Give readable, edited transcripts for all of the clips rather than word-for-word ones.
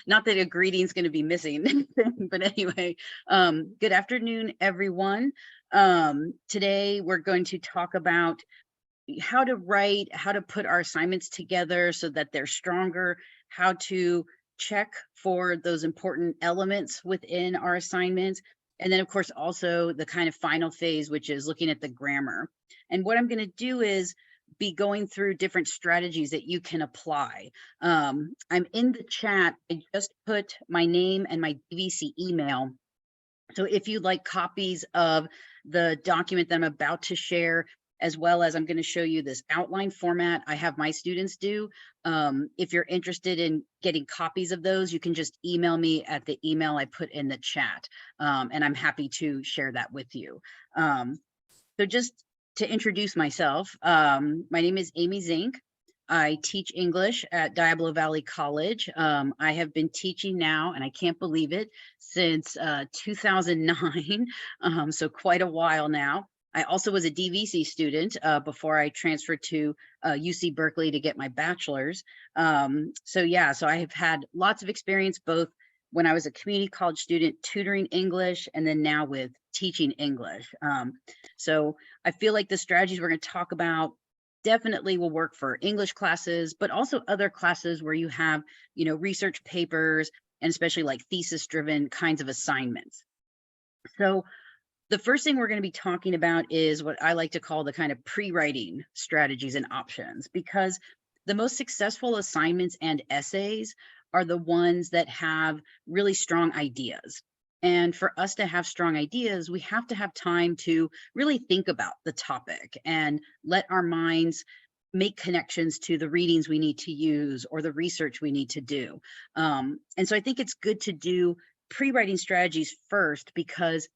Not that a greeting's going to be missing, but anyway, good afternoon, everyone. Today we're going to talk about how to write, how to put our assignments together so that they're stronger, how to check for those important elements within our assignments, and then of course also the kind of final phase, which is looking at the grammar. And what I'm going to do is be going through different strategies that you can apply. I'm in the chat. I just put my name and my DVC email. So if you'd like copies of the document that I'm about to share, as well as I'm going to show you this outline format I have my students do. If you're interested in getting copies of those, you can just email me at the email I put in the chat, and I'm happy to share that with you. So just to introduce myself, my name is Amy Zink. I teach English at Diablo Valley College. I have been teaching now, and I can't believe it, since 2009, so quite a while now. I also was a DVC student before I transferred to UC Berkeley to get my bachelor's. So yeah, so I have had lots of experience both when I was a community college student tutoring English and then now with teaching English. So I feel like the strategies we're going to talk about definitely will work for English classes, but also other classes where you have, research papers and especially like thesis driven kinds of assignments. So the first thing we're going to be talking about is what I like to call the kind of pre-writing strategies and options, because the most successful assignments and essays are the ones that have really strong ideas. And for us to have strong ideas, we have to have time to really think about the topic and let our minds make connections to the readings we need to use or the research we need to do. And so I think it's good to do pre-writing strategies first, because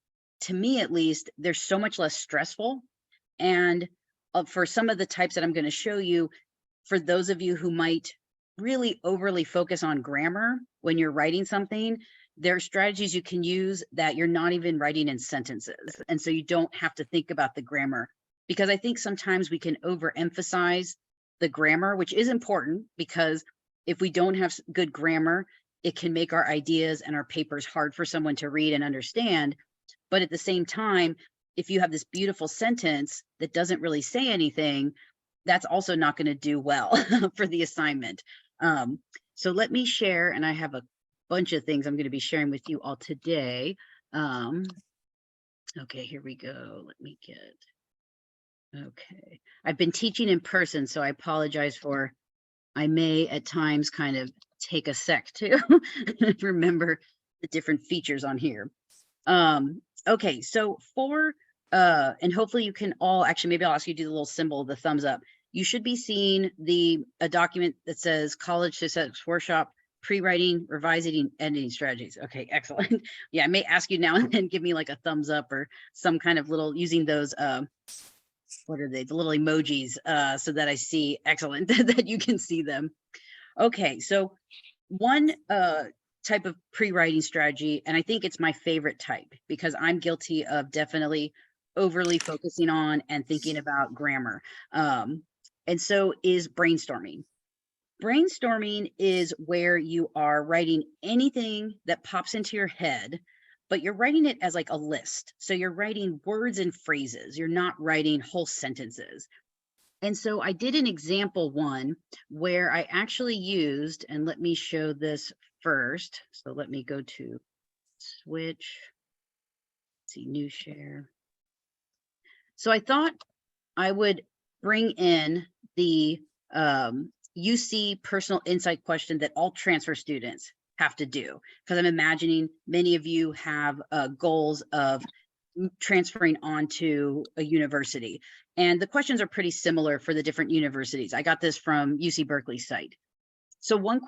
to me, at least, they're so much less stressful. And for some of the types that I'm going to show you, for those of you who might really overly focus on grammar when you're writing something, there are strategies you can use that you're not even writing in sentences. And so you don't have to think about the grammar, because I think sometimes we can overemphasize the grammar, which is important, because if we don't have good grammar, it can make our ideas and our papers hard for someone to read and understand. But at the same time, if you have this beautiful sentence that doesn't really say anything, that's also not going to do well for the assignment. So let me share, and I have a bunch of things I'm going to be sharing with you all today. Okay, here we go. Let me get, okay. I've been teaching in person, so I apologize for, I may at times kind of take a sec to remember the different features on here. Okay, so for, and hopefully you can all, actually, maybe I'll ask you to do the little symbol, the thumbs up. You should be seeing a document that says College Success Workshop, Pre-writing, Revising, Editing Strategies. Okay, excellent. Yeah, I may ask you now and then give me like a thumbs up or some kind of little, using those, what are they, the little emojis, so that I see, excellent, that you can see them. Okay, so one type of pre-writing strategy, and I think it's my favorite type because I'm guilty of definitely overly focusing on and thinking about grammar. And so is brainstorming. Brainstorming is where you are writing anything that pops into your head, but you're writing it as like a list. So you're writing words and phrases. You're not writing whole sentences. And so I did an example one where I actually used, and let me show this first. So let me go to switch, see new share. So I thought I would bring in the UC personal insight question that all transfer students have to do, because I'm imagining many of you have goals of transferring onto a university. And the questions are pretty similar for the different universities. I got this from UC Berkeley site. So the one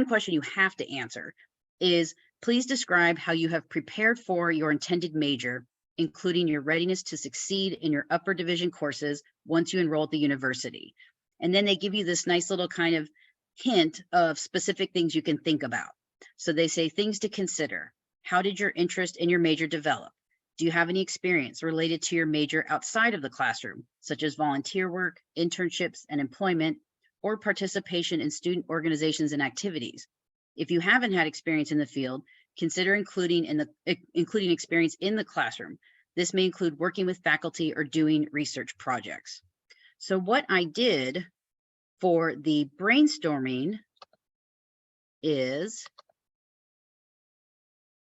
question you have to answer is, please describe how you have prepared for your intended major, including your readiness to succeed in your upper division courses once you enroll at the university. And then they give you this nice little kind of hint of specific things you can think about. So they say things to consider. How did your interest in your major develop? Do you have any experience related to your major outside of the classroom, such as volunteer work, internships, and employment, or participation in student organizations and activities? If you haven't had experience in the field, consider including experience in the classroom. This may include working with faculty or doing research projects. So what I did for the brainstorming is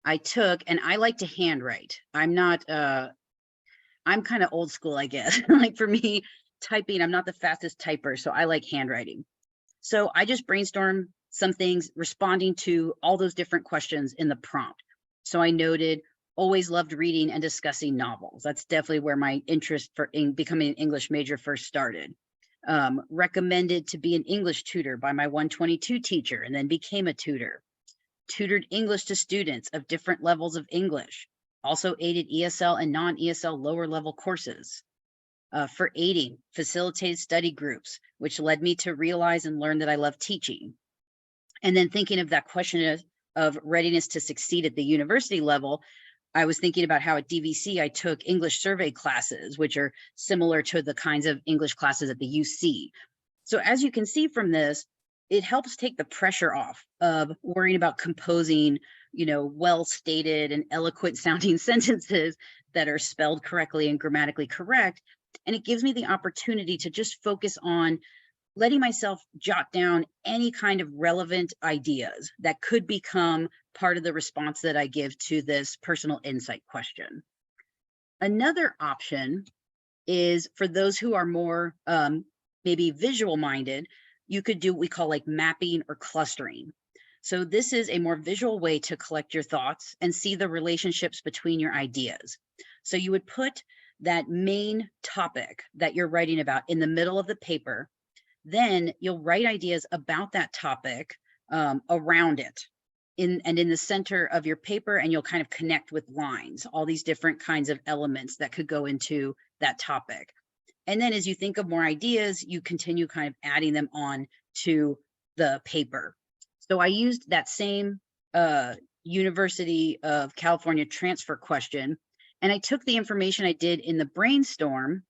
I took, and I like to handwrite. I'm not, I'm kind of old school, I guess. Like for me, typing, I'm not the fastest typer, so I like handwriting. So I just brainstormed some things responding to all those different questions in the prompt. So I noted, always loved reading and discussing novels. That's definitely where my interest for becoming an English major first started. Recommended to be an English tutor by my 122 teacher and then became a tutor. Tutored English to students of different levels of English. Also aided ESL and non-ESL lower level courses. For aiding, facilitated study groups, which led me to realize and learn that I love teaching. And then thinking of that question of readiness to succeed at the university level, I was thinking about how at DVC, I took English survey classes, which are similar to the kinds of English classes at the UC. So as you can see from this, it helps take the pressure off of worrying about composing, well-stated and eloquent sounding sentences that are spelled correctly and grammatically correct. And it gives me the opportunity to just focus on letting myself jot down any kind of relevant ideas that could become part of the response that I give to this personal insight question. Another option is for those who are more maybe visual minded, you could do what we call like mapping or clustering. So this is a more visual way to collect your thoughts and see the relationships between your ideas. So you would put that main topic that you're writing about in the middle of the paper. Then you'll write ideas about that topic around it in the center of your paper, and you'll kind of connect with lines, all these different kinds of elements that could go into that topic. And then as you think of more ideas, you continue kind of adding them on to the paper. So I used that same University of California transfer question, and I took the information I did in the brainstorm,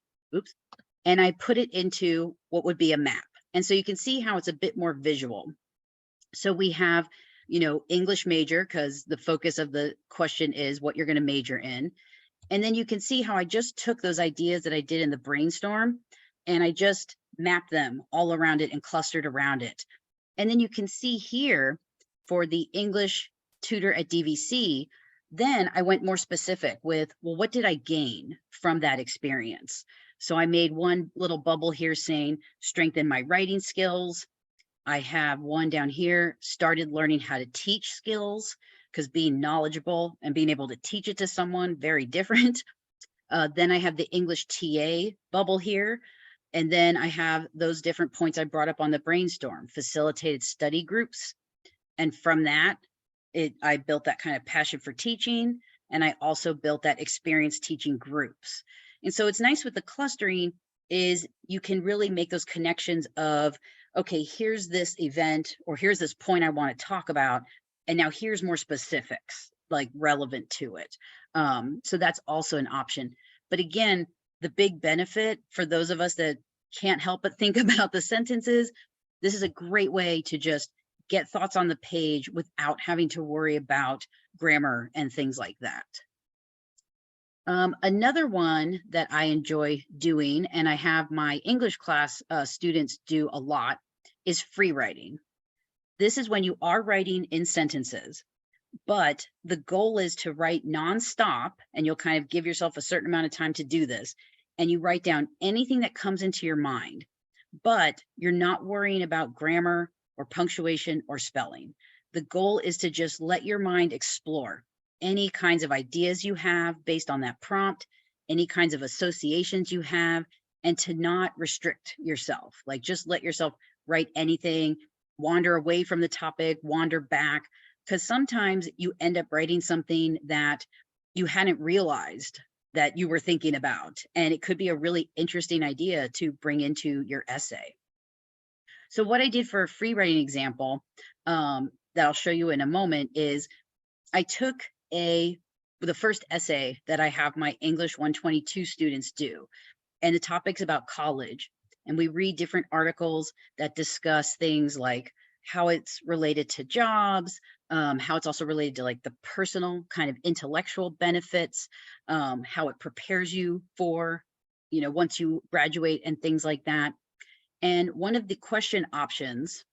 and I put it into what would be a map. And so you can see how it's a bit more visual. So we have, English major, because the focus of the question is what you're going to major in. And then you can see how I just took those ideas that I did in the brainstorm and I just mapped them all around it and clustered around it. And then you can see here for the English tutor at DVC, then I went more specific with, well, what did I gain from that experience? So I made one little bubble here saying, strengthen my writing skills. I have one down here, started learning how to teach skills, because being knowledgeable and being able to teach it to someone, very different. Then I have the English TA bubble here. And then I have those different points I brought up on the brainstorm, facilitated study groups. And from that, I built that kind of passion for teaching. And I also built that experience teaching groups. And so it's nice with the clustering is you can really make those connections of, okay, here's this event, or here's this point I want to talk about. And now here's more specifics, like relevant to it. So that's also an option. But again, the big benefit for those of us that can't help but think about the sentences, this is a great way to just get thoughts on the page without having to worry about grammar and things like that. Another one that I enjoy doing, and I have my English class students do a lot, is free writing. This is when you are writing in sentences, but the goal is to write nonstop, and you'll kind of give yourself a certain amount of time to do this, and you write down anything that comes into your mind, but you're not worrying about grammar or punctuation or spelling. The goal is to just let your mind explore any kinds of ideas you have based on that prompt, any kinds of associations you have, and to not restrict yourself. Like just let yourself write anything, wander away from the topic, wander back, because sometimes you end up writing something that you hadn't realized that you were thinking about, and it could be a really interesting idea to bring into your essay. So what I did for a free writing example that I'll show you in a moment is I took the first essay that I have my English 122 students do, and the topic's about college. And we read different articles that discuss things like how it's related to jobs, how it's also related to like the personal kind of intellectual benefits, how it prepares you for, once you graduate and things like that. And one of the question options,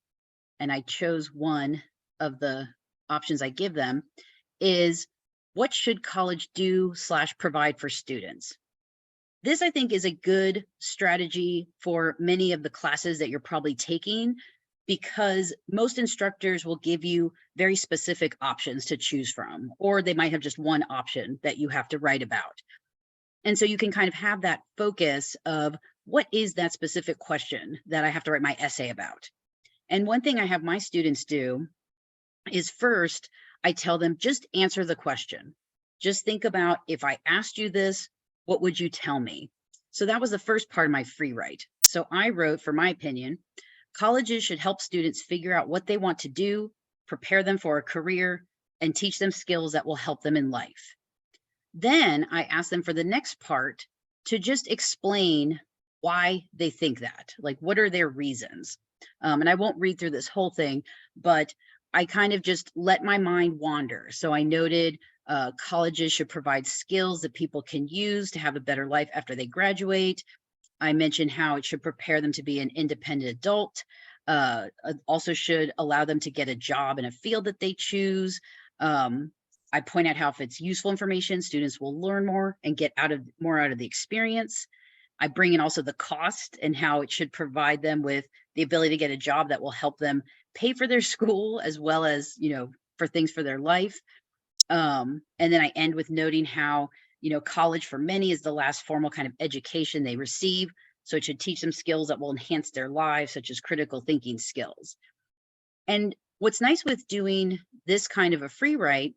and I chose one of the options I give them, is what should college do / provide for students? This, I think, is a good strategy for many of the classes that you're probably taking, because most instructors will give you very specific options to choose from, or they might have just one option that you have to write about. And so you can kind of have that focus of what is that specific question that I have to write my essay about. And one thing I have my students do is first, I tell them, just answer the question. Just think about, if I asked you this, what would you tell me? So that was the first part of my free write. So I wrote, for my opinion, colleges should help students figure out what they want to do, prepare them for a career, and teach them skills that will help them in life. Then I asked them for the next part to just explain why they think that, like, what are their reasons? And I won't read through this whole thing, but I kind of just let my mind wander. So I noted colleges should provide skills that people can use to have a better life after they graduate. I mentioned how it should prepare them to be an independent adult, also should allow them to get a job in a field that they choose. I point out how if it's useful information, students will learn more and get more out of the experience. I bring in also the cost and how it should provide them with the ability to get a job that will help them pay for their school, as well as, for things for their life. And then I end with noting how, college for many is the last formal kind of education they receive. So it should teach them skills that will enhance their lives, such as critical thinking skills. And what's nice with doing this kind of a free write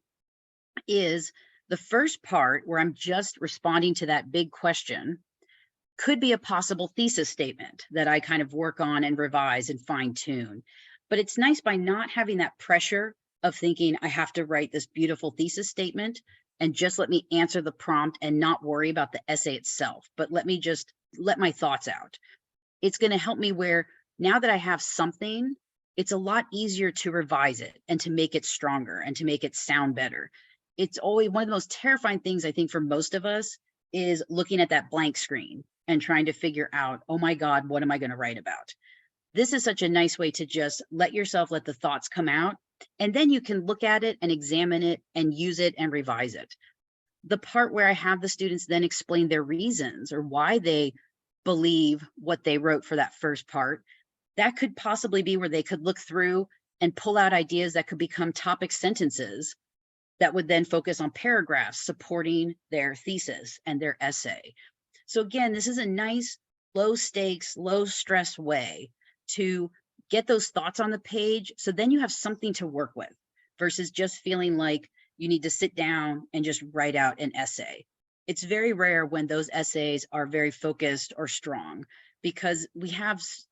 is the first part, where I'm just responding to that big question, could be a possible thesis statement that I kind of work on and revise and fine tune. But it's nice by not having that pressure of thinking I have to write this beautiful thesis statement, and just let me answer the prompt and not worry about the essay itself, but let me just let my thoughts out. It's going to help me where now that I have something, it's a lot easier to revise it and to make it stronger and to make it sound better. It's always one of the most terrifying things, I think, for most of us, is looking at that blank screen and trying to figure out, oh my God, what am I going to write about? This is such a nice way to just let the thoughts come out, and then you can look at it and examine it and use it and revise it. The part where I have the students then explain their reasons or why they believe what they wrote for that first part, that could possibly be where they could look through and pull out ideas that could become topic sentences that would then focus on paragraphs supporting their thesis and their essay. So again, this is a nice, low stakes, low stress way to get those thoughts on the page. So then you have something to work with versus just feeling like you need to sit down and just write out an essay. It's very rare when those essays are very focused or strong, because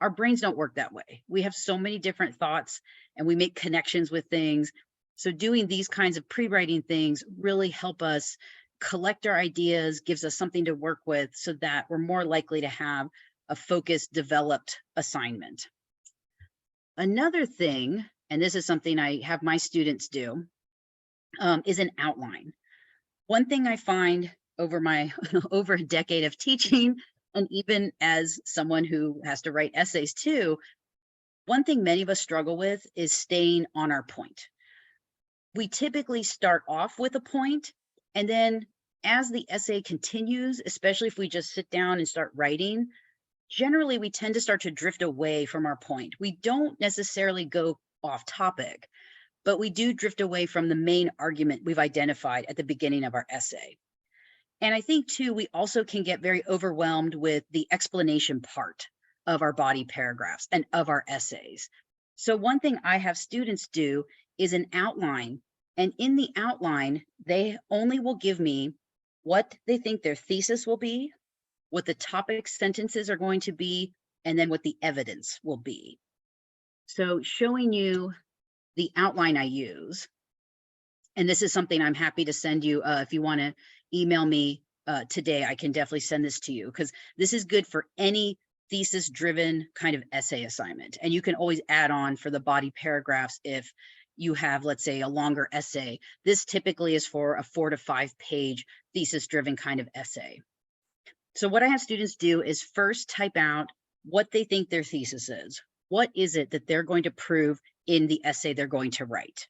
our brains don't work that way. We have so many different thoughts and we make connections with things. So doing these kinds of pre-writing things really help us collect our ideas, gives us something to work with, so that we're more likely to have a focused, developed assignment. Another thing, and this is something I have my students do, is an outline. One thing I find over my over a decade of teaching, and even as someone who has to write essays too, one thing many of us struggle with is staying on our point. We typically start off with a point, and then as the essay continues, especially if we just sit down and start writing, generally we tend to start to drift away from our point. We don't necessarily go off topic, but we do drift away from the main argument we've identified at the beginning of our essay. And I think too, we also can get very overwhelmed with the explanation part of our body paragraphs and of our essays. So one thing I have students do is an outline. And in the outline, they only will give me what they think their thesis will be, what the topic sentences are going to be, and then what the evidence will be. So showing you the outline I use, and this is something I'm happy to send you if you want to email me today, I can definitely send this to you, because this is good for any thesis driven kind of essay assignment. And you can always add on for the body paragraphs if you have, let's say, a longer essay. This typically is for a 4 to 5 page thesis driven kind of essay. So what I have students do is first type out what they think their thesis is. What is it that they're going to prove in the essay they're going to write?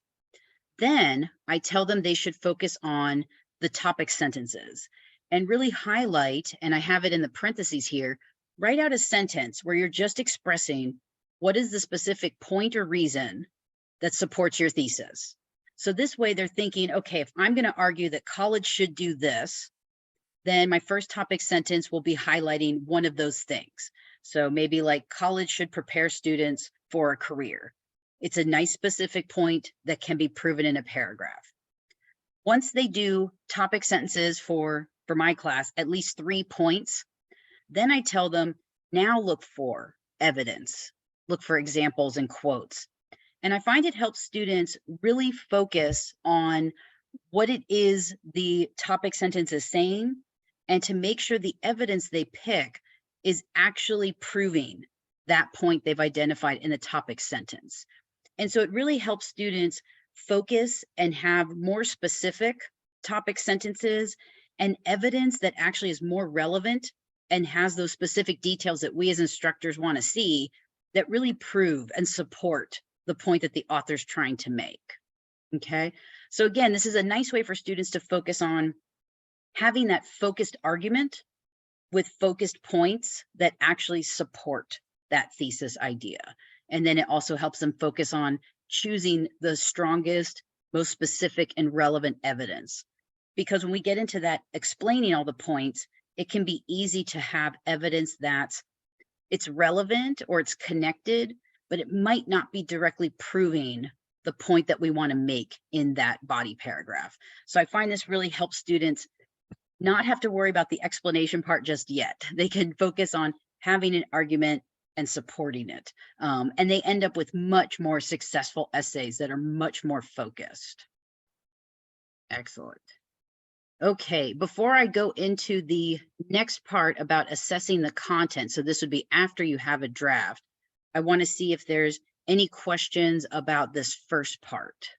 Then I tell them they should focus on the topic sentences and really highlight, and I have it in the parentheses here, write out a sentence where you're just expressing what is the specific point or reason that supports your thesis. So this way they're thinking, okay, if I'm going to argue that college should do this, then my first topic sentence will be highlighting one of those things. So maybe like college should prepare students for a career. It's a nice specific point that can be proven in a paragraph. Once they do topic sentences for my class, at least 3 points, then I tell them, now look for evidence, look for examples and quotes. And I find it helps students really focus on what it is the topic sentence is saying, and to make sure the evidence they pick is actually proving that point they've identified in the topic sentence. And so it really helps students focus and have more specific topic sentences and evidence that actually is more relevant and has those specific details that we as instructors want to see that really prove and support the point that the author's trying to make. Okay, so again, this is a nice way for students to focus on having that focused argument with focused points that actually support that thesis idea. And then it also helps them focus on choosing the strongest, most specific and relevant evidence. Because when we get into that explaining all the points, it can be easy to have evidence that's it's relevant or it's connected, but it might not be directly proving the point that we want to make in that body paragraph. So I find this really helps students not have to worry about the explanation part just yet. They can focus on having an argument and supporting it. And they end up with much more successful essays that are much more focused. Excellent. Okay, before I go into the next part about assessing the content, so this would be after you have a draft, I want to see if there's any questions about this first part.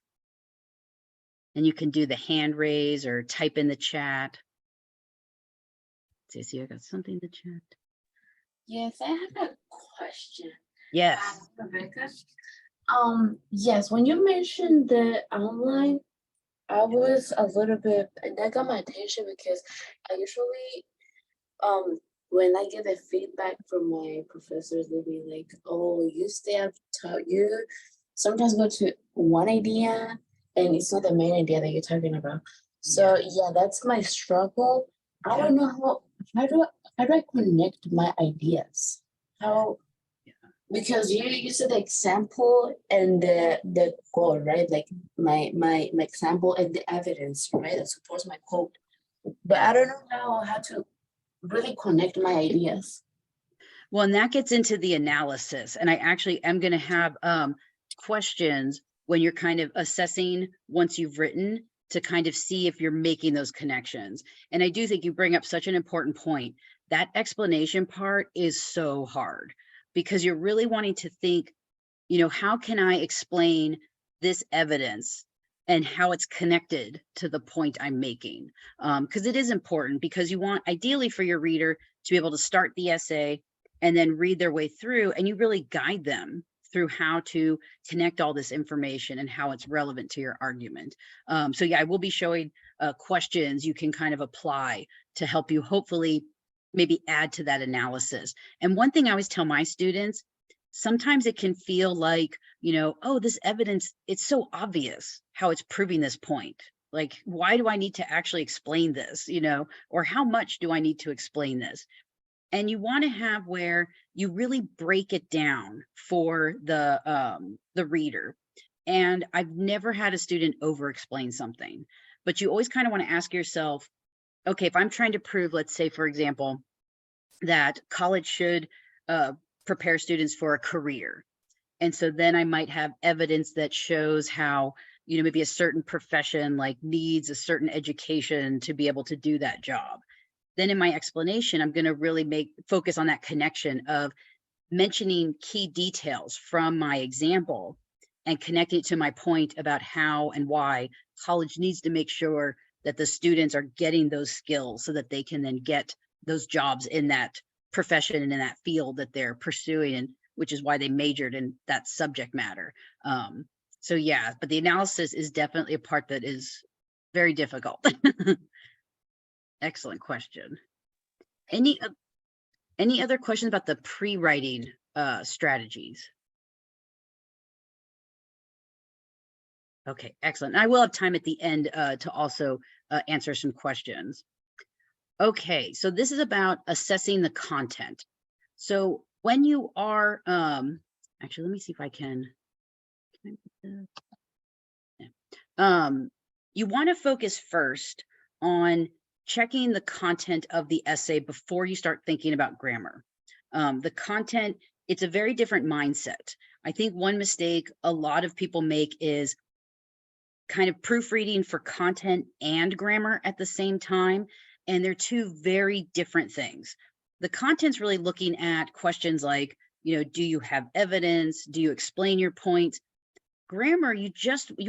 And you can do the hand raise or type in the chat. See, I got something to chat. Yes, I have a question. Yes. Rebecca. Yes, when you mentioned the online, I was a little bit, and that got my attention because I usually, when I get the feedback from my professors, they'll be like, "Oh, you stay up to you sometimes go to one idea, and it's not the main idea that you're talking about." So yeah, that's my struggle. I don't know how do I connect my ideas? How, because you said the example and the goal, right? Like my example and the evidence, right? That supports my quote. But I don't know how to really connect my ideas. Well, and that gets into the analysis. And I actually am going to have questions when you're kind of assessing once you've written to kind of see if you're making those connections. And I do think you bring up such an important point. That explanation part is so hard because you're really wanting to think, you know, how can I explain this evidence and how it's connected to the point I'm making? Because it is important, because you want ideally for your reader to be able to start the essay and then read their way through, and you really guide them through how to connect all this information and how it's relevant to your argument. So yeah, I will be showing questions you can kind of apply to help you hopefully maybe add to that analysis. And one thing I always tell my students, sometimes it can feel like, you know, oh, this evidence, it's so obvious how it's proving this point. Like, why do I need to actually explain this, you know, or how much do I need to explain this? And you want to have where you really break it down for the reader. And I've never had a student over explain something, but you always kind of want to ask yourself, okay, if I'm trying to prove, let's say, for example, that college should prepare students for a career. And so then I might have evidence that shows how, you know, maybe a certain profession like needs a certain education to be able to do that job. Then in my explanation, I'm going to really focus on that connection of mentioning key details from my example and connecting it to my point about how and why college needs to make sure that the students are getting those skills so that they can then get those jobs in that profession and in that field that they're pursuing, and which is why they majored in that subject matter. So yeah, but the analysis is definitely a part that is very difficult. Excellent question. Any other questions about the pre-writing strategies? Okay, excellent. I will have time at the end to also answer some questions. Okay, so this is about assessing the content. So when you are, actually, let me see if I can I put this? Yeah. You want to focus first on checking the content of the essay before you start thinking about grammar. The content, it's a very different mindset. I think one mistake a lot of people make is kind of proofreading for content and grammar at the same time. And they're two very different things. The content's really looking at questions like, do you have evidence? Do you explain your point? Grammar, you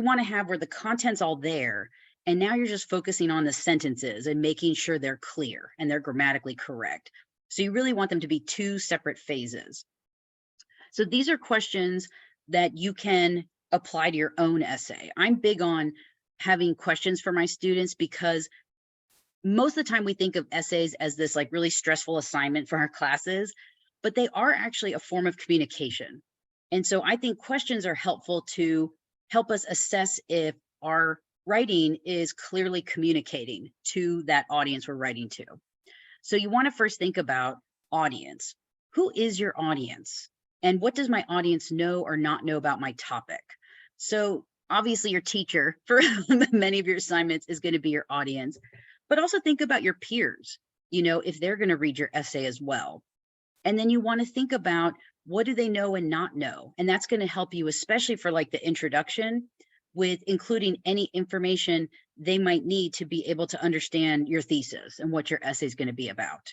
want to have where the content's all there. And now you're just focusing on the sentences and making sure they're clear and they're grammatically correct. So you really want them to be two separate phases. So these are questions that you can apply to your own essay. I'm big on having questions for my students because most of the time we think of essays as this like really stressful assignment for our classes, but they are actually a form of communication. And so I think questions are helpful to help us assess if our writing is clearly communicating to that audience we're writing to. So you want to first think about audience. Who is your audience? And what does my audience know or not know about my topic? So obviously your teacher for many of your assignments is going to be your audience, but also think about your peers, if they're going to read your essay as well. And then you want to think about what do they know and not know? And that's going to help you, especially for like the introduction, with including any information they might need to be able to understand your thesis and what your essay is going to be about.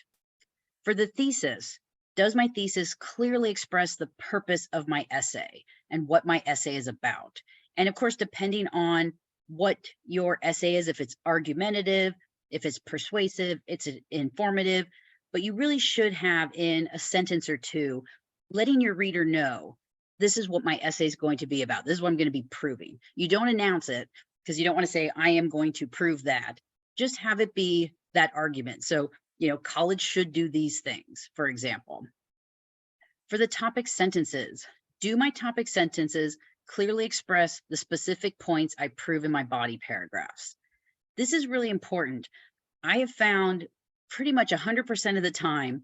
For the thesis, does my thesis clearly express the purpose of my essay and what my essay is about? And of course, depending on what your essay is, if it's argumentative, if it's persuasive, it's informative, but you really should have in a sentence or two, letting your reader know, this is what my essay is going to be about. This is what I'm going to be proving. You don't announce it because you don't want to say, I am going to prove that. Just have it be that argument. So, college should do these things, for example. For the topic sentences, do my topic sentences clearly express the specific points I prove in my body paragraphs? This is really important. I have found pretty much 100% of the time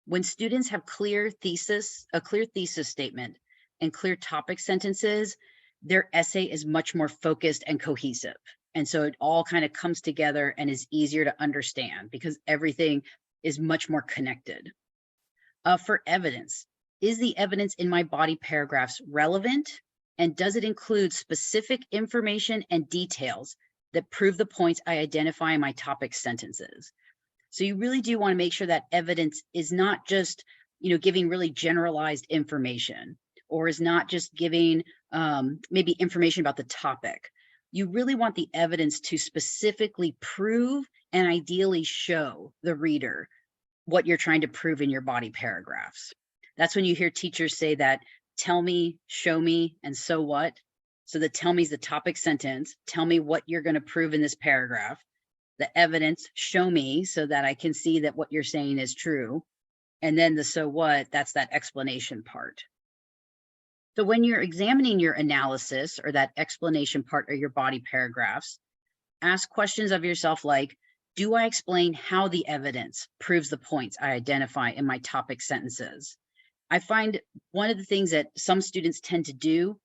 when students have a clear thesis statement and clear topic sentences, their essay is much more focused and cohesive. And so it all kind of comes together and is easier to understand because everything is much more connected. For evidence, is the evidence in my body paragraphs relevant? And does it include specific information and details that prove the points I identify in my topic sentences? So you really do want to make sure that evidence is not just, giving really generalized information, or is not just giving maybe information about the topic. You really want the evidence to specifically prove and ideally show the reader what you're trying to prove in your body paragraphs. That's when you hear teachers say that, tell me, show me, and so what? So the tell me is the topic sentence. Tell me what you're going to prove in this paragraph. The evidence, show me so that I can see that what you're saying is true. And then the so what, that's that explanation part. So when you're examining your analysis or that explanation part of your body paragraphs, ask questions of yourself like, do I explain how the evidence proves the points I identify in my topic sentences? I find one of the things that some students tend to do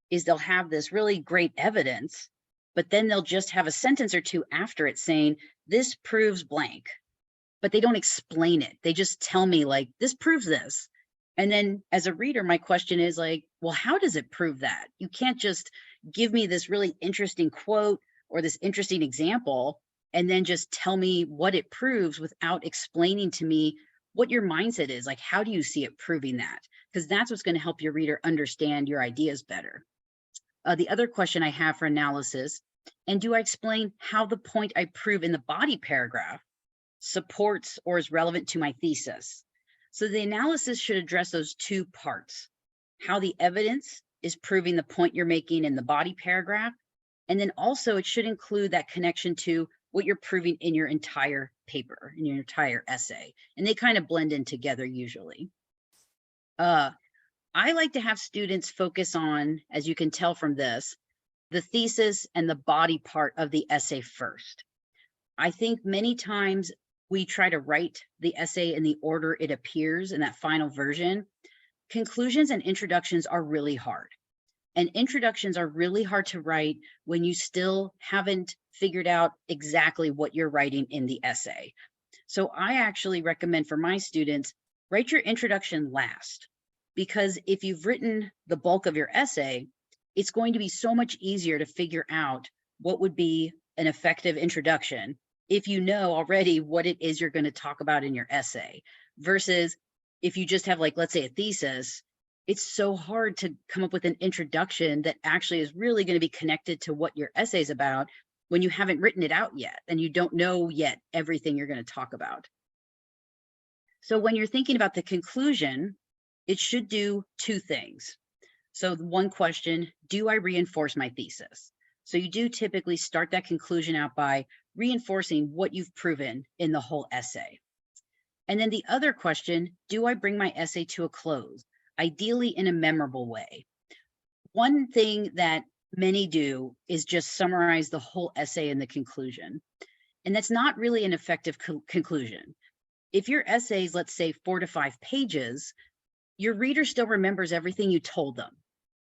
is they'll have this really great evidence, but then they'll just have a sentence or two after it saying, this proves blank, but they don't explain it. They just tell me like, this proves this. And then as a reader, my question is like, well, how does it prove that? You can't just give me this really interesting quote or this interesting example and then just tell me what it proves without explaining to me what your mindset is. Like, how do you see it proving that? Because that's what's going to help your reader understand your ideas better. The other question I have for analysis, and do I explain how the point I prove in the body paragraph supports or is relevant to my thesis? So the analysis should address those two parts: how the evidence is proving the point you're making in the body paragraph, and then also it should include that connection to what you're proving in your entire paper, in your entire essay. And they kind of blend in together usually. I like to have students focus on, as you can tell from this, the thesis and the body part of the essay first. I think many times we try to write the essay in the order it appears in that final version. Conclusions and introductions are really hard. And introductions are really hard to write when you still haven't figured out exactly what you're writing in the essay. So I actually recommend for my students, write your introduction last, because if you've written the bulk of your essay, it's going to be so much easier to figure out what would be an effective introduction if you know already what it is you're going to talk about in your essay, versus if you just have, like, let's say a thesis. It's so hard to come up with an introduction that actually is really going to be connected to what your essay is about when you haven't written it out yet and you don't know yet everything you're going to talk about. So when you're thinking about the conclusion, it should do two things. So one question, do I reinforce my thesis? So you do typically start that conclusion out by reinforcing what you've proven in the whole essay. And then the other question, do I bring my essay to a close, ideally in a memorable way? One thing that many do is just summarize the whole essay in the conclusion. And that's not really an effective conclusion. If your essay is, let's say, 4 to 5 pages, your reader still remembers everything you told them.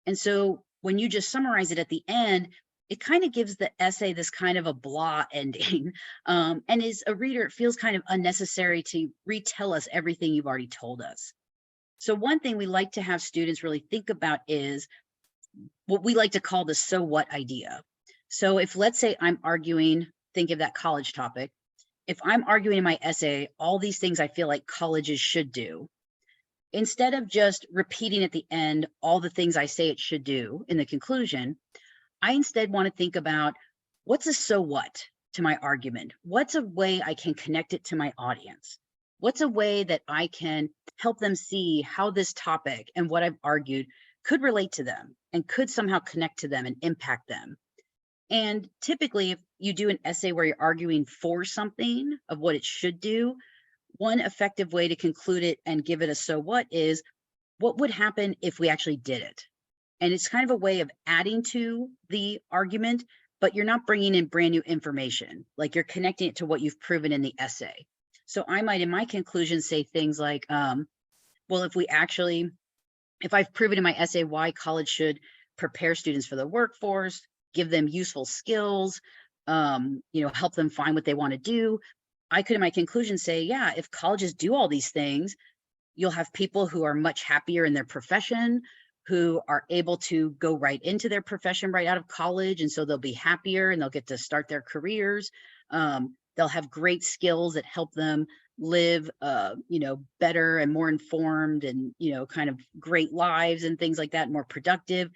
And so when you just summarize it at the end, it kind of gives the essay this kind of a blah ending. And as a reader, it feels kind of unnecessary to retell us everything you've already told us. So one thing we like to have students really think about is what we like to call the so what idea. So if, let's say, I'm arguing, think of that college topic. If I'm arguing in my essay, all these things I feel like colleges should do, instead of just repeating at the end all the things I say it should do in the conclusion, I instead want to think about what's a so what to my argument? What's a way I can connect it to my audience? What's a way that I can help them see how this topic and what I've argued could relate to them and could somehow connect to them and impact them? And typically, if you do an essay where you're arguing for something of what it should do, one effective way to conclude it and give it a so what is, what would happen if we actually did it? And it's kind of a way of adding to the argument, but you're not bringing in brand new information. Like, you're connecting it to what you've proven in the essay. So I might, in my conclusion, say things like, well, if I've proven in my essay why college should prepare students for the workforce, give them useful skills, help them find what they want to do, I could, in my conclusion, say, yeah, if colleges do all these things, you'll have people who are much happier in their profession, who are able to go right into their profession right out of college. And so they'll be happier and they'll get to start their careers. They'll have great skills that help them live, better and more informed and, kind of great lives and things like that, more productive.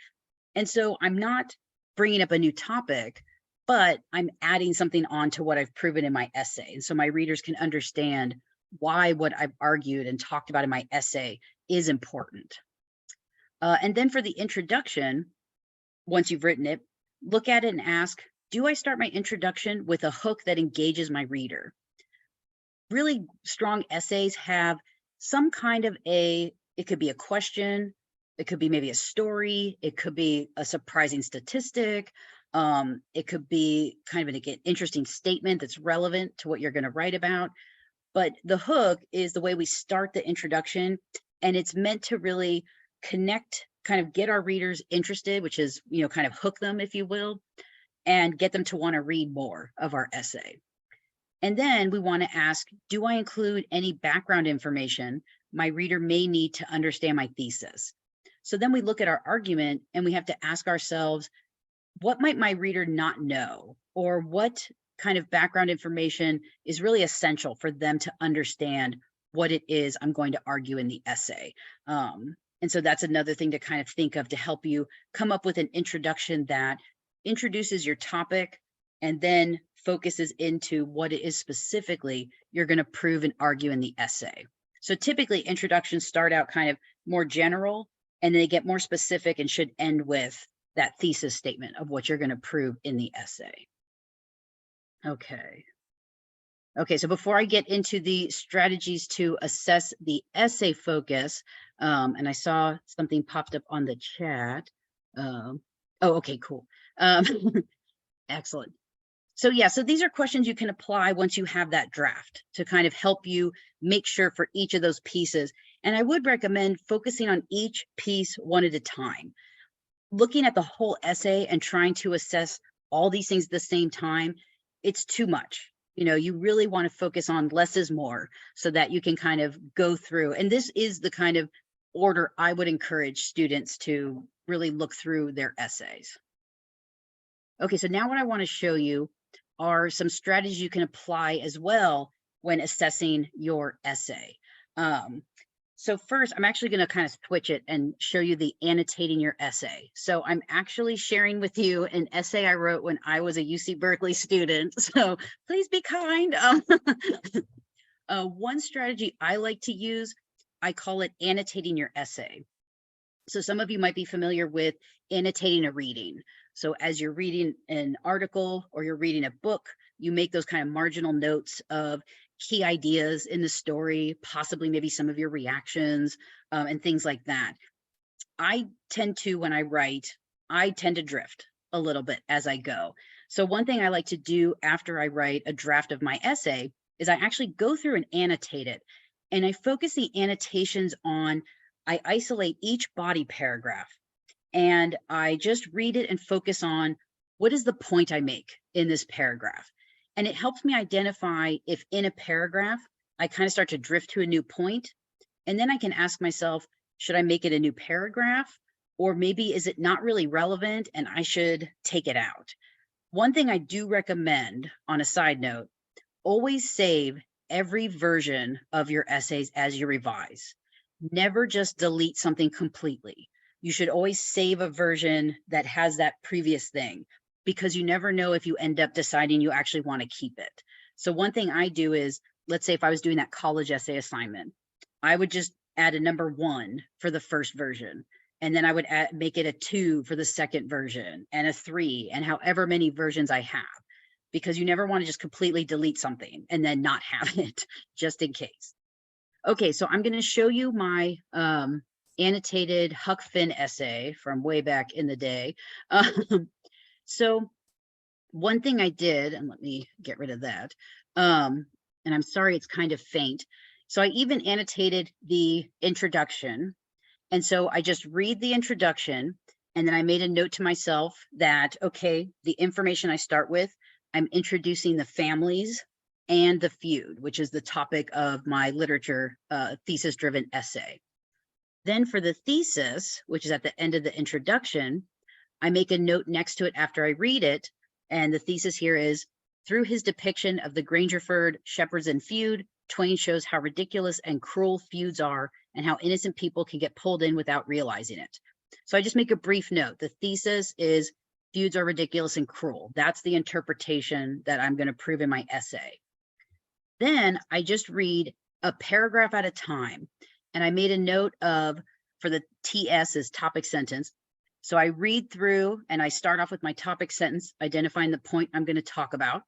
And so I'm not bringing up a new topic, but I'm adding something on to what I've proven in my essay. And so my readers can understand why what I've argued and talked about in my essay is important. And then for the introduction, once you've written it, look at it and ask, do I start my introduction with a hook that engages my reader? Really strong essays have some kind of it could be a question, it could be maybe a story, it could be a surprising statistic, it could be kind of an interesting statement that's relevant to what you're going to write about. But the hook is the way we start the introduction, and it's meant to really connect, kind of get our readers interested, which is, kind of hook them, if you will, and get them to want to read more of our essay. And then we want to ask, do I include any background information my reader may need to understand my thesis? So then we look at our argument and we have to ask ourselves, what might my reader not know? Or what kind of background information is really essential for them to understand what it is I'm going to argue in the essay. And so that's another thing to kind of think of to help you come up with an introduction that introduces your topic and then focuses into what it is specifically you're going to prove and argue in the essay. So typically introductions start out kind of more general, and they get more specific and should end with that thesis statement of what you're going to prove in the essay. Okay. Okay, so before I get into the strategies to assess the essay focus, and I saw something popped up on the chat. Oh, okay, cool. Excellent. So yeah, so these are questions you can apply once you have that draft to kind of help you make sure for each of those pieces. And I would recommend focusing on each piece one at a time. Looking at the whole essay and trying to assess all these things at the same time, it's too much. You know, you really want to focus on less is more so that you can kind of go through. And this is the kind of order I would encourage students to really look through their essays. Okay, so now what I want to show you are some strategies you can apply as well when assessing your essay. So first, I'm actually going to kind of switch it and show you the annotating your essay. So I'm actually sharing with you an essay I wrote when I was a UC Berkeley student. So please be kind. One strategy I like to use, I call it annotating your essay. So some of you might be familiar with annotating a reading. So as you're reading an article or you're reading a book, you make those kind of marginal notes of key ideas in the story, possibly maybe some of your reactions and things like that. I tend to, when I write, I tend to drift a little bit as I go. So one thing I like to do after I write a draft of my essay is I actually go through and annotate it. And I focus the annotations on, I isolate each body paragraph and I just read it and focus on what is the point I make in this paragraph. And it helps me identify if in a paragraph, I kind of start to drift to a new point. And then I can ask myself, should I make it a new paragraph? Or maybe is it not really relevant and I should take it out? One thing I do recommend on a side note, always save every version of your essays as you revise. Never just delete something completely. You should always save a version that has that previous thing, because you never know if you end up deciding you actually want to keep it. So one thing I do is, let's say if I was doing that college essay assignment, I would just add a number 1 for the first version. And then I would make it a 2 for the second version and a 3 and however many versions I have, because you never want to just completely delete something and then not have it just in case. Okay, so I'm going to show you my annotated Huck Finn essay from way back in the day. So one thing I did, and let me get rid of that, and I'm sorry, it's kind of faint. So I even annotated the introduction. And so I just read the introduction, and then I made a note to myself that, okay, the information I start with, I'm introducing the families and the feud, which is the topic of my literature thesis-driven essay. Then for the thesis, which is at the end of the introduction, I make a note next to it after I read it. And the thesis here is, through his depiction of the Grangerford shepherds and feud, Twain shows how ridiculous and cruel feuds are and how innocent people can get pulled in without realizing it. So I just make a brief note. The thesis is feuds are ridiculous and cruel. That's the interpretation that I'm going to prove in my essay. Then I just read a paragraph at a time. And I made a note of, for the TS is topic sentence. So I read through and I start off with my topic sentence, identifying the point I'm going to talk about.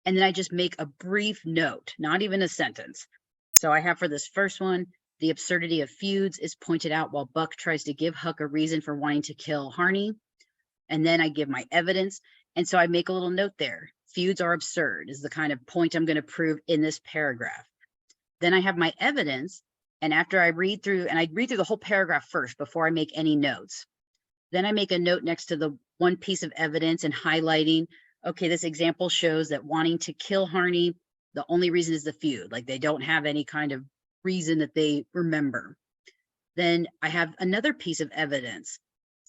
And then I just make a brief note, not even a sentence. So I have for this first one, the absurdity of feuds is pointed out while Buck tries to give Huck a reason for wanting to kill Harney. And then I give my evidence. And so I make a little note there. Feuds are absurd is the kind of point I'm going to prove in this paragraph. Then I have my evidence. And after I read through, and I read through the whole paragraph first before I make any notes. Then I make a note next to the one piece of evidence and highlighting, okay, this example shows that wanting to kill Harney, the only reason is the feud. Like they don't have any kind of reason that they remember. Then I have another piece of evidence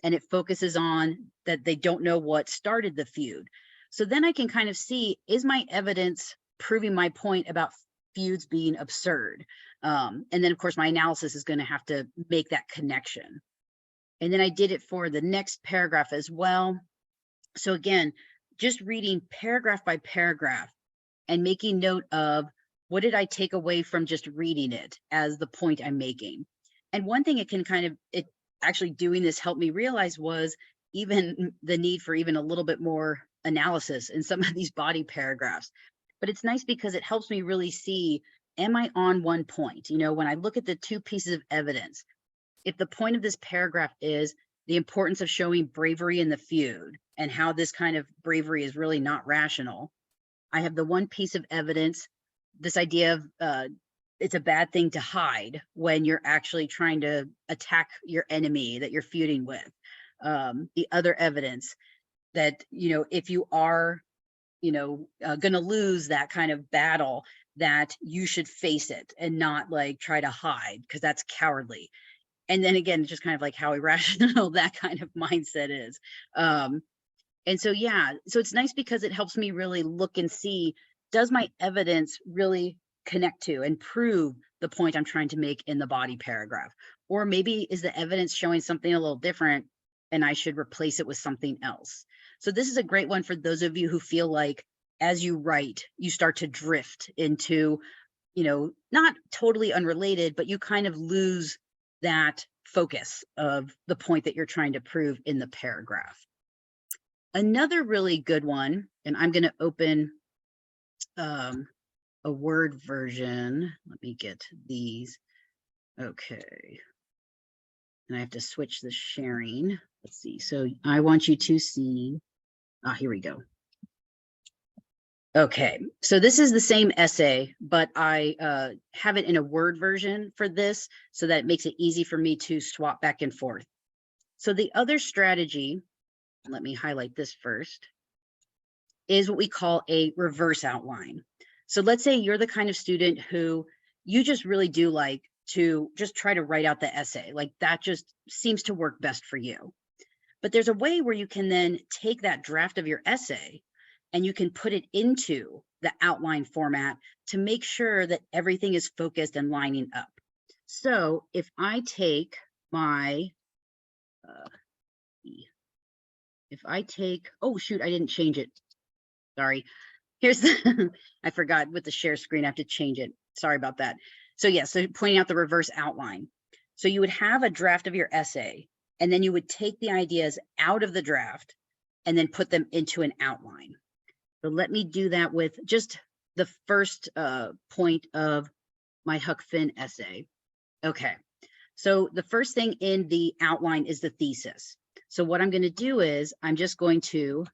and it focuses on that they don't know what started the feud. So then I can kind of see, is my evidence proving my point about feuds being absurd? And then of course my analysis is going to have to make that connection. And then I did it for the next paragraph as well. So again, just reading paragraph by paragraph and making note of what did I take away from just reading it as the point I'm making. And one thing it actually doing this helped me realize was even the need for even a little bit more analysis in some of these body paragraphs. But it's nice because it helps me really see, am I on one point? You know, when I look at the two pieces of evidence, if the point of this paragraph is the importance of showing bravery in the feud and how this kind of bravery is really not rational, I have the one piece of evidence, this idea of it's a bad thing to hide when you're actually trying to attack your enemy that you're feuding with. The other evidence that, you know, if you are, you know, going to lose that kind of battle, that you should face it and not like try to hide because that's cowardly. And then again, just kind of like how irrational that kind of mindset is. And so, yeah, so it's nice because it helps me really look and see, does my evidence really connect to and prove the point I'm trying to make in the body paragraph? Or maybe is the evidence showing something a little different and I should replace it with something else? So this is a great one for those of you who feel like as you write, you start to drift into, you know, not totally unrelated, but you kind of lose that focus of the point that you're trying to prove in the paragraph. Another really good one, and I'm going to open a Word version. Let me get these. Okay. And I have to switch the sharing. Let's see. So I want you to see, here we go. Okay, so this is the same essay, but I have it in a Word version for this so that it makes it easy for me to swap back and forth. So the other strategy, let me highlight this first, is what we call a reverse outline. So let's say you're the kind of student who you just really do like to just try to write out the essay. Like that just seems to work best for you. But there's a way where you can then take that draft of your essay and you can put it into the outline format to make sure that everything is focused and lining up. So if I take my, oh shoot, I didn't change it. Sorry. Here's the, I forgot with the share screen, I have to change it. Sorry about that. So yeah, so pointing out the reverse outline. So you would have a draft of your essay, and then you would take the ideas out of the draft and then put them into an outline. So let me do that with just the first point of my Huck Finn essay. Okay, so the first thing in the outline is the thesis. So what I'm going to do is I'm just going to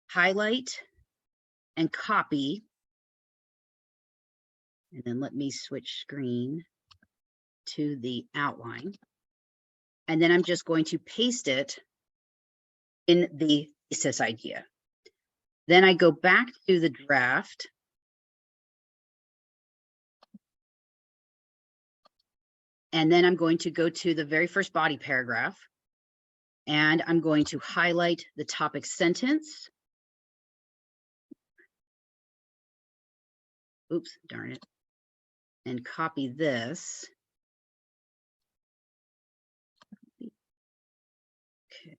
highlight and copy. And then let me switch screen to the outline. And then I'm just going to paste it in the thesis idea. Then I go back to the draft. And then I'm going to go to the very first body paragraph. And I'm going to highlight the topic sentence. Oops, darn it. And copy this. Okay.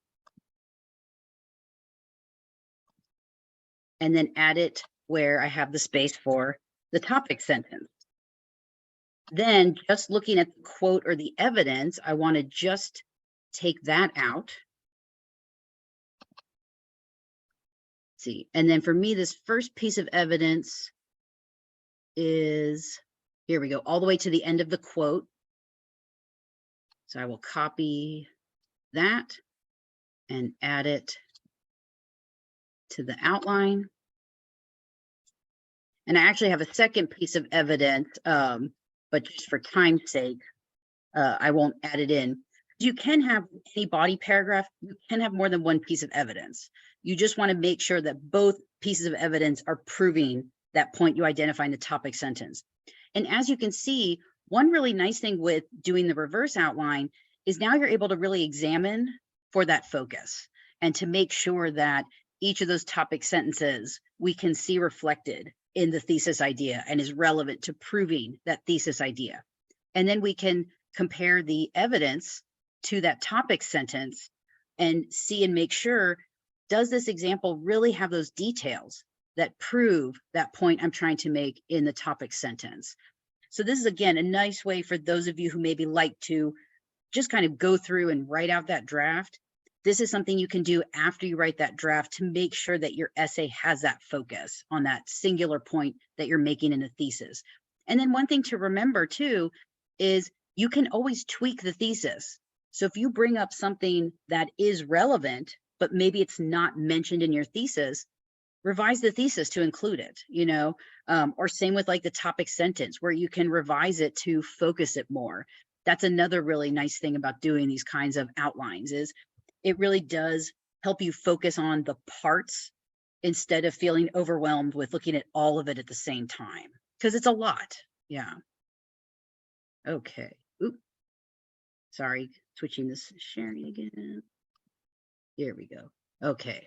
And then add it where I have the space for the topic sentence. Then just looking at the quote or the evidence, I want to just take that out. Let's see, and then for me, this first piece of evidence is, here we go, all the way to the end of the quote. So I will copy that and add it to the outline. And I actually have a second piece of evidence, but just for time's sake, I won't add it in. You can have any body paragraph, you can have more than one piece of evidence. You just want to make sure that both pieces of evidence are proving that point you identify in the topic sentence. And as you can see, one really nice thing with doing the reverse outline is now you're able to really examine for that focus and to make sure that each of those topic sentences we can see reflected in the thesis idea and is relevant to proving that thesis idea. And then we can compare the evidence to that topic sentence and see and make sure, does this example really have those details that prove that point I'm trying to make in the topic sentence? So this is, again, a nice way for those of you who maybe like to just kind of go through and write out that draft. This is something you can do after you write that draft to make sure that your essay has that focus on that singular point that you're making in a thesis. And then one thing to remember too is you can always tweak the thesis. So if you bring up something that is relevant, but maybe it's not mentioned in your thesis, revise the thesis to include it, or same with like the topic sentence where you can revise it to focus it more. That's another really nice thing about doing these kinds of outlines is it really does help you focus on the parts instead of feeling overwhelmed with looking at all of it at the same time, because it's a lot. Yeah. Okay. Oop. Sorry, switching this sharing again. Here we go. Okay.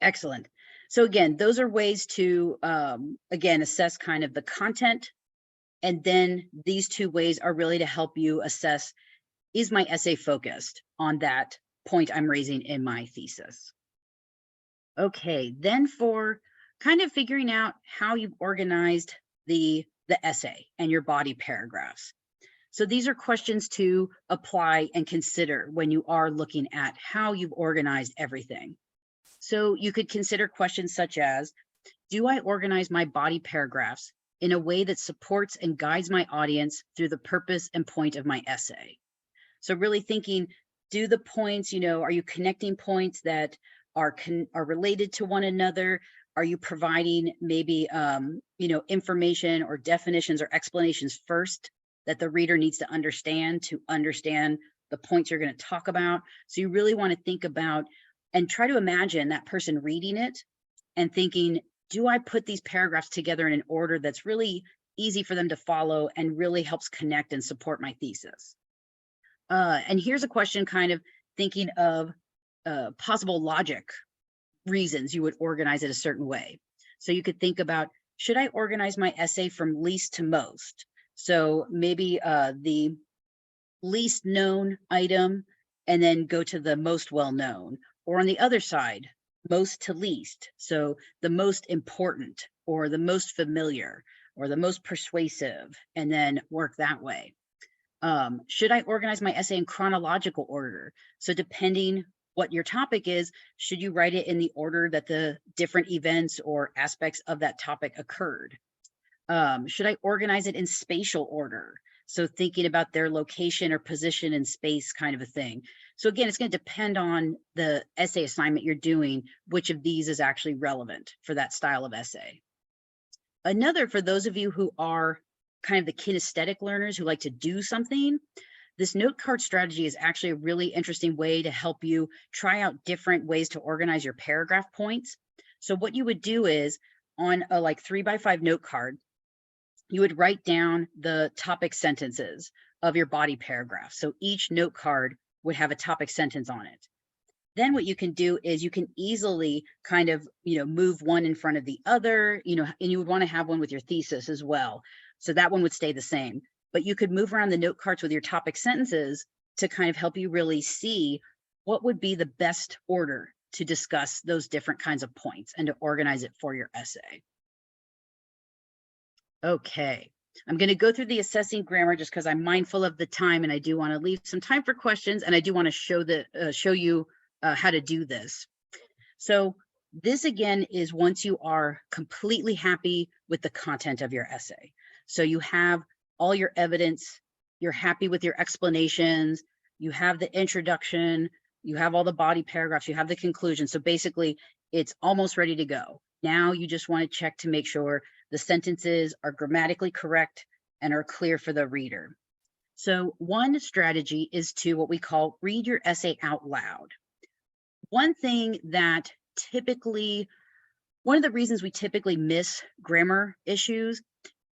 Excellent. So again, those are ways to, again, assess kind of the content. And then these two ways are really to help you assess, is my essay focused on that point I'm raising in my thesis? Okay, then for kind of figuring out how you've organized the essay and your body paragraphs. So these are questions to apply and consider when you are looking at how you've organized everything. So you could consider questions such as, do I organize my body paragraphs in a way that supports and guides my audience through the purpose and point of my essay? So really thinking, do the points, are you connecting points that are related to one another? Are you providing maybe, information or definitions or explanations first that the reader needs to understand the points you're going to talk about? So you really want to think about and try to imagine that person reading it and thinking, do I put these paragraphs together in an order that's really easy for them to follow and really helps connect and support my thesis? And here's a question kind of thinking of possible logic reasons you would organize it a certain way. So you could think about, should I organize my essay from least to most? So maybe the least known item and then go to the most well-known, or on the other side, most to least. So the most important or the most familiar or the most persuasive, and then work that way. Should I organize my essay in chronological order? So depending what your topic is, should you write it in the order that the different events or aspects of that topic occurred? Should I organize it in spatial order? So thinking about their location or position in space kind of a thing. So again, it's going to depend on the essay assignment you're doing, which of these is actually relevant for that style of essay. Another, for those of you who are kind of the kinesthetic learners who like to do something, this note card strategy is actually a really interesting way to help you try out different ways to organize your paragraph points. So what you would do is on a 3x5 note card, you would write down the topic sentences of your body paragraph. So each note card would have a topic sentence on it. Then what you can do is you can easily kind of, move one in front of the other, and you would want to have one with your thesis as well. So that one would stay the same, but you could move around the note cards with your topic sentences to kind of help you really see what would be the best order to discuss those different kinds of points and to organize it for your essay. Okay, I'm going to go through the assessing grammar just because I'm mindful of the time and I do want to leave some time for questions, and I do want to show you how to do this. So this again is once you are completely happy with the content of your essay. So you have all your evidence, you're happy with your explanations, you have the introduction, you have all the body paragraphs, you have the conclusion. So basically it's almost ready to go. Now you just want to check to make sure the sentences are grammatically correct and are clear for the reader. So one strategy is to what we call read your essay out loud. One of the reasons we typically miss grammar issues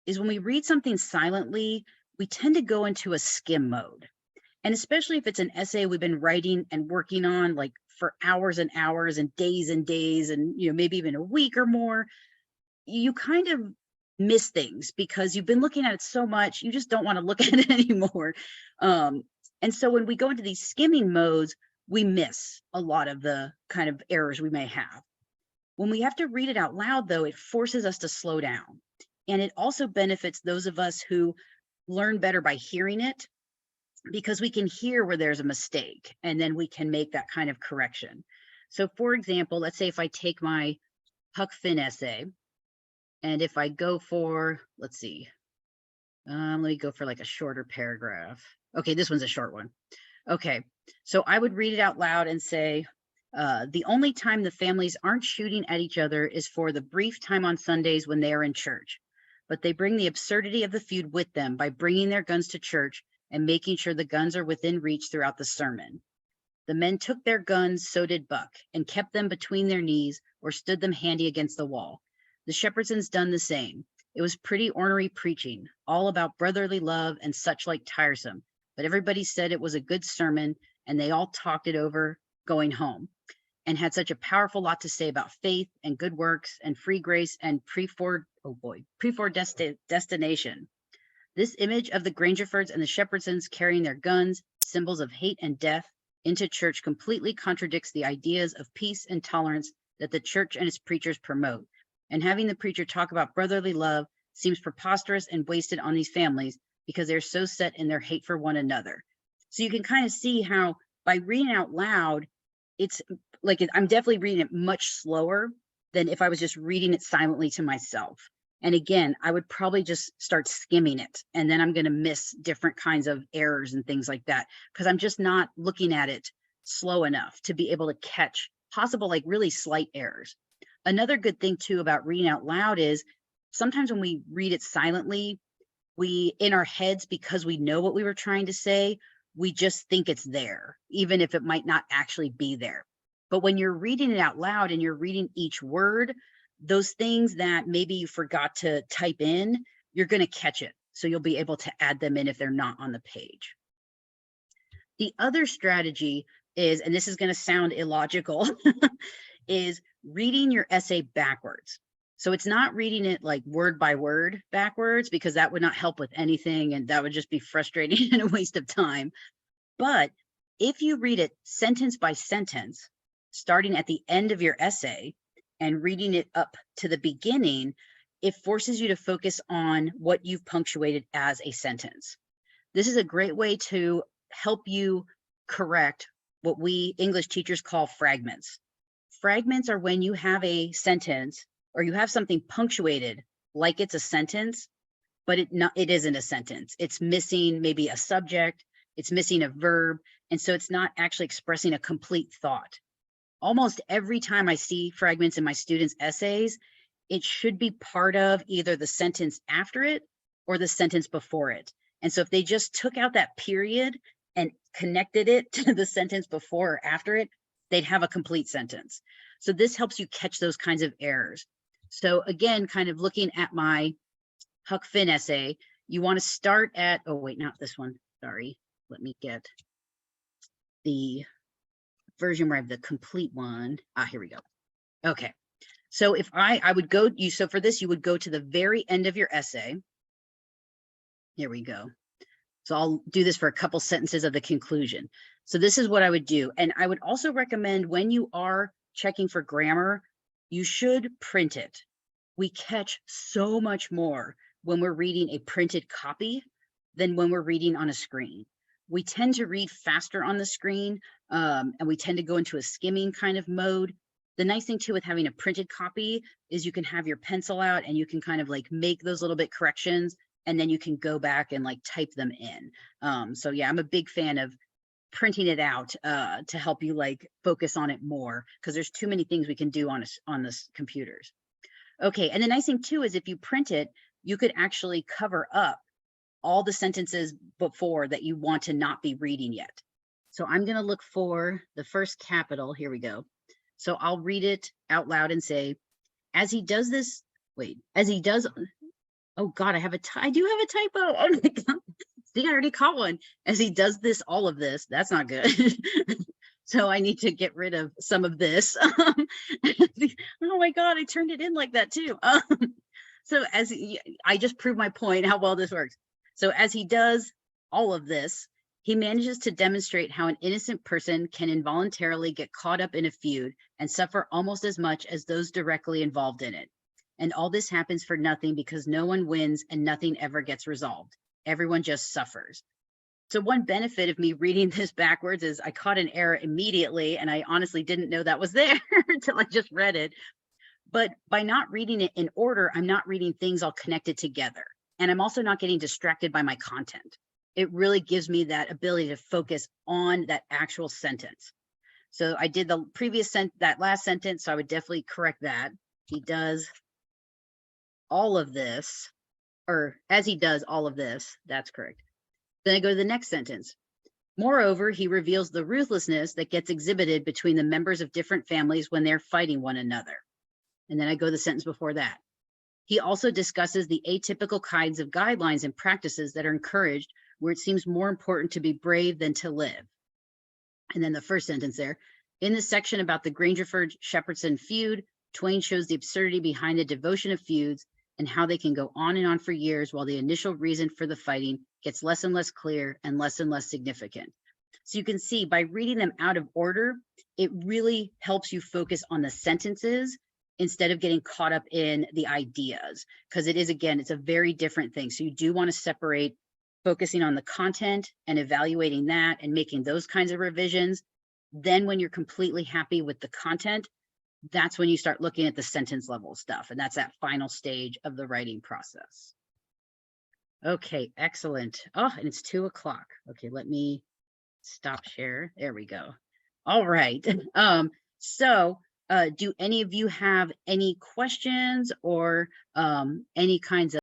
is when we read something silently, we tend to go into a skim mode. And especially if it's an essay we've been writing and working on for hours and hours and days and maybe even a week or more, you kind of miss things because you've been looking at it so much, you just don't want to look at it anymore. And so when we go into these skimming modes, we miss a lot of the kind of errors we may have. When we have to read it out loud, though, it forces us to slow down. And it also benefits those of us who learn better by hearing it, because we can hear where there's a mistake and then we can make that kind of correction. So for example, let's say if I take my Huck Finn essay, and if I go for, let's see, let me go for like a shorter paragraph. Okay, this one's a short one. Okay, so I would read it out loud and say, the only time the families aren't shooting at each other is for the brief time on Sundays when they are in church. But they bring the absurdity of the feud with them by bringing their guns to church and making sure the guns are within reach throughout the sermon. The men took their guns, so did Buck, and kept them between their knees or stood them handy against the wall. The Shepherdsons done the same. It was pretty ornery preaching, all about brotherly love and such like tiresome, but everybody said it was a good sermon, and they all talked it over going home, and had such a powerful lot to say about faith and good works and free grace and predestination. This image of the Grangerfords and the Shepherdsons carrying their guns, symbols of hate and death, into church completely contradicts the ideas of peace and tolerance that the church and its preachers promote. And having the preacher talk about brotherly love seems preposterous and wasted on these families because they're so set in their hate for one another. So you can kind of see how by reading out loud, it's like I'm definitely reading it much slower than if I was just reading it silently to myself. And again, I would probably just start skimming it, and then I'm going to miss different kinds of errors and things like that because I'm just not looking at it slow enough to be able to catch possible like really slight errors. Another good thing too about reading out loud is sometimes when we read it silently, we in our heads, because we know what we were trying to say, we just think it's there, even if it might not actually be there. But when you're reading it out loud and you're reading each word, those things that maybe you forgot to type in, you're going to catch it. So you'll be able to add them in if they're not on the page. The other strategy is, and this is going to sound illogical, is reading your essay backwards. So it's not reading it like word by word backwards, because that would not help with anything. And that would just be frustrating and a waste of time. But if you read it sentence by sentence, starting at the end of your essay and reading it up to the beginning, it forces you to focus on what you've punctuated as a sentence. This is a great way to help you correct what we English teachers call fragments. Fragments are when you have a sentence or you have something punctuated like it's a sentence, but it isn't a sentence. It's missing maybe a subject, it's missing a verb, and so it's not actually expressing a complete thought. Almost every time I see fragments in my students' essays, it should be part of either the sentence after it or the sentence before it. And so if they just took out that period and connected it to the sentence before or after it, they'd have a complete sentence. So this helps you catch those kinds of errors. So again, kind of looking at my Huck Finn essay, you want to start at, oh wait, not this one, sorry. Let me get the version where I have the complete one. Here we go. Okay. So if I would go, so for this, you would go to the very end of your essay. Here we go. So I'll do this for a couple sentences of the conclusion. So this is what I would do. And I would also recommend when you are checking for grammar, you should print it. We catch so much more when we're reading a printed copy than when we're reading on a screen. We tend to read faster on the screen, and we tend to go into a skimming kind of mode. The nice thing too with having a printed copy is you can have your pencil out and you can kind of like make those little bit corrections, and then you can go back and like type them in. So yeah, I'm a big fan of printing it out to help you like focus on it more, because there's too many things we can do on this computers. Okay, and the nice thing too is if you print it, you could actually cover up all the sentences before that you want to not be reading yet. So I'm going to look for the first capital. Here we go. So I'll read it out loud and say, as he does this, oh God, I do have a typo. Oh my God. See, I already caught one. As he does this, all of this, that's not good. So I need to get rid of some of this. Oh my God, I turned it in like that too. So I just proved my point how well this works. So as he does all of this, he manages to demonstrate how an innocent person can involuntarily get caught up in a feud and suffer almost as much as those directly involved in it. And all this happens for nothing because no one wins and nothing ever gets resolved. Everyone just suffers. So one benefit of me reading this backwards is I caught an error immediately, and I honestly didn't know that was there until I just read it. But by not reading it in order, I'm not reading things all connected together. And I'm also not getting distracted by my content. It really gives me that ability to focus on that actual sentence. So I did the previous that last sentence, so I would definitely correct that. He does all of this, or as he does all of this, that's correct. Then I go to the next sentence. Moreover, he reveals the ruthlessness that gets exhibited between the members of different families when they're fighting one another. And then I go to the sentence before that. He also discusses the atypical kinds of guidelines and practices that are encouraged where it seems more important to be brave than to live. And then the first sentence there, in the section about the Grangerford-Shepherdson feud, Twain shows the absurdity behind the devotion of feuds and how they can go on and on for years while the initial reason for the fighting gets less and less clear and less significant. So you can see by reading them out of order, it really helps you focus on the sentences instead of getting caught up in the ideas, because it is, again, it's a very different thing. So you do want to separate focusing on the content and evaluating that and making those kinds of revisions. Then when you're completely happy with the content, that's when you start looking at the sentence level stuff. And that's that final stage of the writing process. Okay, excellent. Oh, and it's 2 o'clock. Okay, let me stop share. There we go. All right. Do any of you have any questions or any kinds of